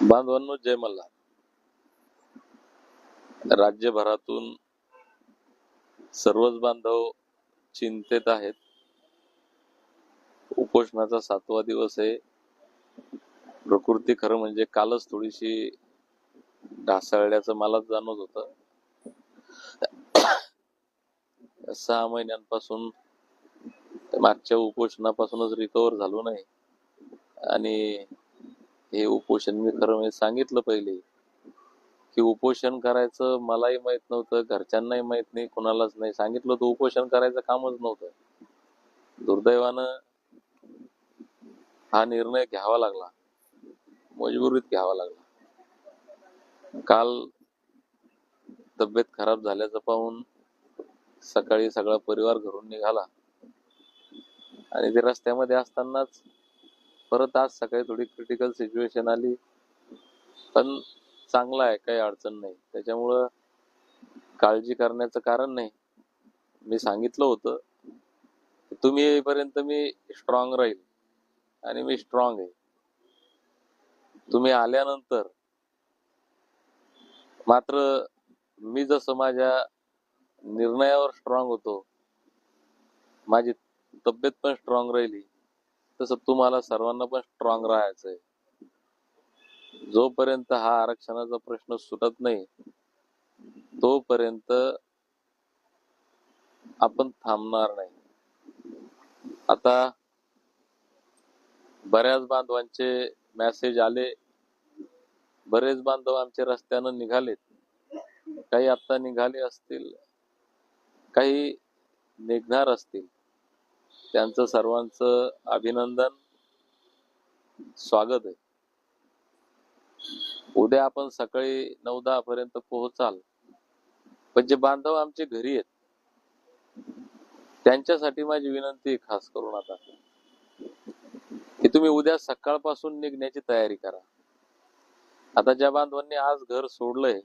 बांधवांनो, जय मल्हार. राज्यभरातून सर्वच बांधव चिंतेत आहेत. उपोषणाचा 7वा दिवस आहे. प्रकृती खरं म्हणजे कालच थोडीशी ढासळल्याचं मलाच जाणवत होतं. 6 महिन्यांपासून मागच्या उपोषणापासूनच रिकवर झालो नाही. आणि हे उपोषण मी खरं म्हणजे सांगितलं पहिले की उपोषण करायचं मलाही माहित नव्हतं, घरच्यांनाही माहित नाही, कुणालाच नाही सांगितलं तर उपोषण करायचं कामच नव्हतं. दुर्दैवानं हा निर्णय घ्यावा लागला, मजबुरीत घ्यावा लागला. काल तब्येत खराब झाल्याचं पाहून सकाळी सगळा परिवार घरून निघाला आणि ते रस्त्यामध्ये असतानाच परत आज सकाळी थोडी क्रिटिकल सिच्युएशन आली. पण चांगला आहे, काही अडचण नाही, त्याच्यामुळं काळजी करण्याचं कारण नाही. मी सांगितलं होतं तुम्ही येईपर्यंत मी स्ट्रॉंग राहील आणि मी स्ट्रॉंग आहे. तुम्ही आल्यानंतर मात्र मी जसं माझ्या निर्णयावर स्ट्रॉंग होतो, माझी तब्येत पण स्ट्रॉंग राहिली, तसं तुम्हाला सर्वांना पण स्ट्रॉंग राहायचंय. जोपर्यंत हा आरक्षणाचा प्रश्न सुटत नाही तोपर्यंत आपण थांबणार नाही. आता बऱ्याच बांधवांचे मेसेज आले, बरेच बांधव आमचे रस्त्यानं निघालेत. काही आता निघाले असतील, काही निघणार असतील. त्यांचं सर्वांचं अभिनंदन, स्वागत आहे. उद्या आपण सकाळी 9-10 पर्यंत पोहोचाल. पण जे बांधव आमचे घरी आहेत त्यांच्यासाठी माझी विनंती आहे खास करून आता की तुम्ही उद्या सकाळपासून निघण्याची तयारी करा. आता ज्या बांधवांनी आज घर सोडलंय,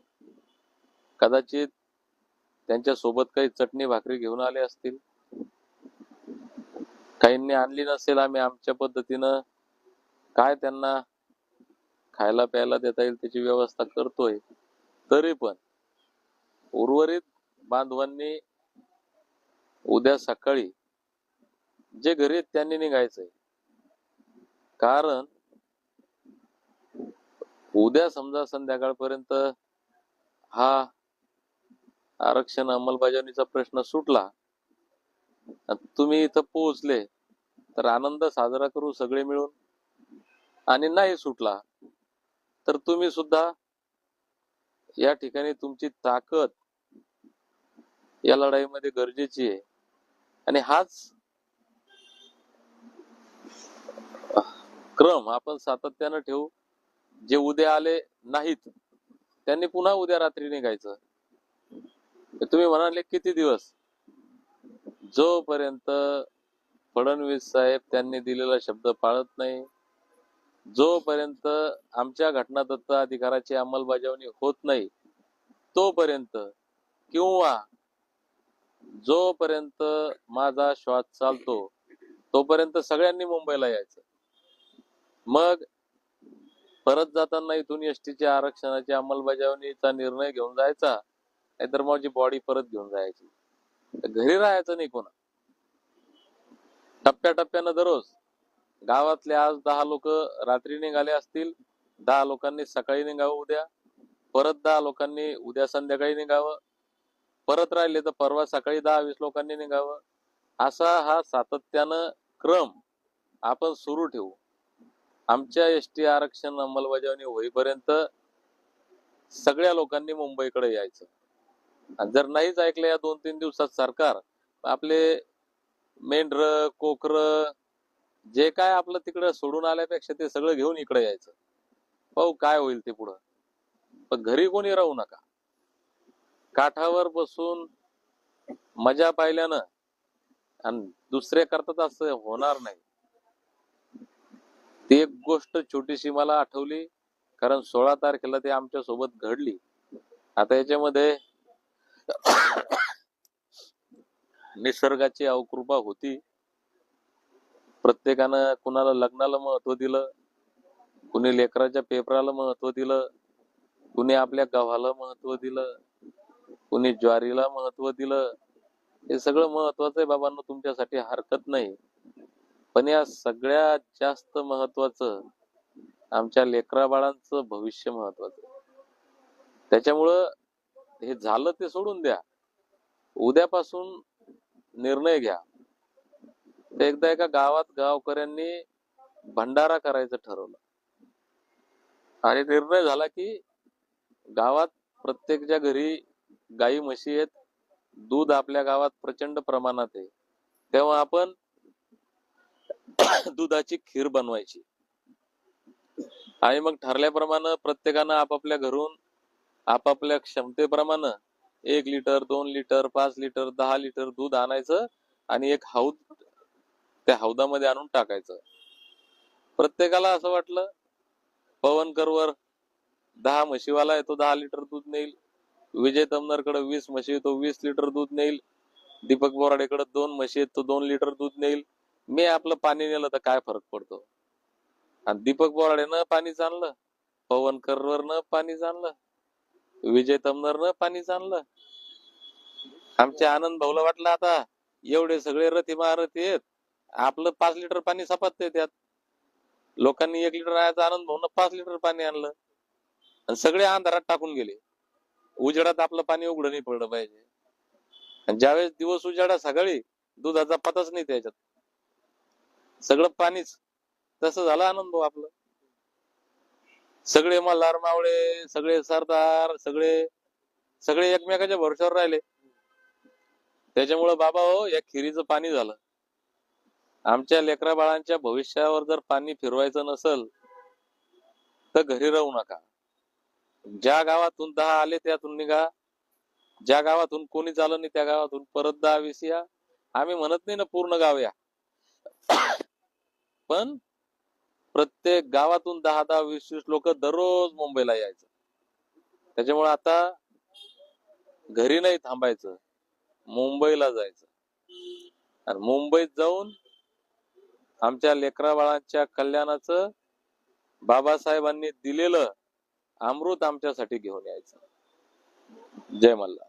कदाचित त्यांच्या सोबत काही चटणी भाकरी घेऊन आले असतील, काहींनी आणली नसेल. आम्ही आमच्या पद्धतीनं काय त्यांना खायला प्यायला देता येईल त्याची व्यवस्था करतोय. तरी पण उर्वरित बांधवांनी उद्या सकाळी जे घरी आहेत त्यांनी निघायचंय. कारण उद्या समजा संध्याकाळपर्यंत हा आरक्षण अंमलबजावणीचा प्रश्न सुटला, तुम्ही इथं पोहोचले तर आनंद साजरा करू सगळे मिळून. आणि नाही सुटला तर तुम्ही सुद्धा या ठिकाणी तुमची ताकद या लढाईमध्ये गरजेची आहे. आणि हाच क्रम आपण सातत्यानं ठेवू. जे उद्या आले नाहीत त्यांनी पुन्हा उद्या रात्री निघायचं. तुम्ही म्हणाले किती दिवस? जोपर्यंत फडणवीस साहेब त्यांनी दिलेला शब्द पाळत नाही, जोपर्यंत आमच्या घटनादत्त अधिकाराची अंमलबजावणी होत नाही तोपर्यंत, किंवा जोपर्यंत माझा श्वास चालतो तोपर्यंत सगळ्यांनी मुंबईला यायचं. मग परत जाताना इथून एसटीच्या आरक्षणाच्या अंमलबजावणीचा निर्णय घेऊन जायचा, नाहीतर माझी बॉडी परत घेऊन जायची. घरी राहायचं नाही कोणा. टप्प्याटप्प्यानं दररोज गावातले आज 10 लोक रात्री निघाले असतील, 10 लोकांनी सकाळी निघावं उद्या, परत 10 लोकांनी उद्या संध्याकाळी निघावं, परत राहिले तर परवा सकाळी 10-20 लोकांनी निघावं. असा हा सातत्यानं क्रम आपण सुरू ठेवू. आमच्या एसटी आरक्षण अंमलबजावणी होईपर्यंत सगळ्या लोकांनी मुंबईकडे यायचं. आणि जर नाहीच ऐकलं या 2-3 दिवसात सरकार, आपले मेंढर कोकर जे काय आपलं तिकडं सोडून आल्यापेक्षा ते सगळं घेऊन इकडे यायचं. पाहू काय होईल ते पुढं. पण घरी कोणी राहू नका. काठावर बसून मजा पाहिल्यानं आणि दुसरे करतात असं होणार नाही. ती एक गोष्ट छोटीशी मला आठवली, कारण 16 तारखेला ते आमच्या सोबत घडली. आता याच्यामध्ये निसर्गाची अवकृपा होती. प्रत्येकानं कुणाला लग्नाला महत्व दिलं, कुणी लेकराच्या पेपराला महत्व दिलं, कुणी आपल्या गव्हाला महत्व दिलं, कुणी ज्वारीला महत्व दिलं. हे सगळं महत्वाचं आहे बाबांनो, तुमच्यासाठी हरकत नाही. पण या सगळ्यात जास्त महत्वाचं आमच्या लेकरा बाळांचं भविष्य महत्वाचं. त्याच्यामुळं हे झालं ते सोडून द्या, उद्यापासून निर्णय घ्या. एकदा एका गावात गावकऱ्यांनी भंडारा करायचं ठरवलं आणि निर्णय झाला की गावात प्रत्येकच्या घरी गाई म्हशी आहेत, दूध आपल्या गावात प्रचंड प्रमाणात आहे. तेव्हा आपण दुधाची खीर बनवायची आणि मग ठरल्याप्रमाणे प्रत्येकानं आपापल्या घरून आपापल्या क्षमतेप्रमाणे 1 लिटर 2 लिटर 5 लिटर 10 लिटर दूध आणायचं आणि एक हौद त्या हौदामध्ये आणून टाकायचं. प्रत्येकाला असं वाटलं पवनकरवर 10 म्हशीवाला आहे, तो 10 लिटर दूध नेईल. विजय तमनरकडे 20 म्हशी आहे, तो 20 लिटर दूध नेईल. दीपक बोराडेकडे 2 म्हशी आहेत, तो 2 लिटर दूध नेईल. मी आपलं पाणी नेलं तर काय फरक पडतो? आणि दीपक बोराडेनं पाणीच आणलं, पवनकरवरनं पाणीच आणलं, विजय तमनरनं पाणीच आणलं. आमच्या आनंद भाऊला वाटलं आता एवढे सगळे रथी महारथी आहेत, आपलं 5 लिटर पाणी सपाटतंय त्यात. लोकांनी 1 लिटर आणायचं, आनंद भाऊनं 5 लिटर पाणी आणलं आणि सगळे अंधारात टाकून गेले. उजेडात आपलं पाणी उघडं नाही पडलं पाहिजे. आणि ज्यावेळेस दिवस उजाडा सकाळी दुधाचा पताच नाही त्याच्यात, सगळं पाणीच. तसं झालं आनंद भाऊ आपलं. सगळे मल्हार मावळे, सगळे सरदार, सगळे एकमेकाच्या भरोश्यावर राहिले. त्याच्यामुळं बाबा हो, या खिरीचं पाणी झालं. आमच्या लेकरा बाळांच्या भविष्यावर जर पाणी फिरवायचं नसेल तर घरी राहू नका. ज्या गावातून 10 आले त्यातून निघा, ज्या गावातून कोणीच आलं नाही त्या गावातून परत 10-20 या. आम्ही म्हणत नाही ना पूर्ण गाव या, पण प्रत्येक गावातून 10-10 20-20 लोक दररोज मुंबईला यायचं. त्याच्यामुळे आता घरी नाही थांबायचं, मुंबईला जायचं आणि मुंबईत जाऊन आमच्या लेकरा बाळांच्या कल्याणाचं बाबासाहेबांनी दिलेलं अमृत आमच्यासाठी घेऊन यायचं. जय मल्हार.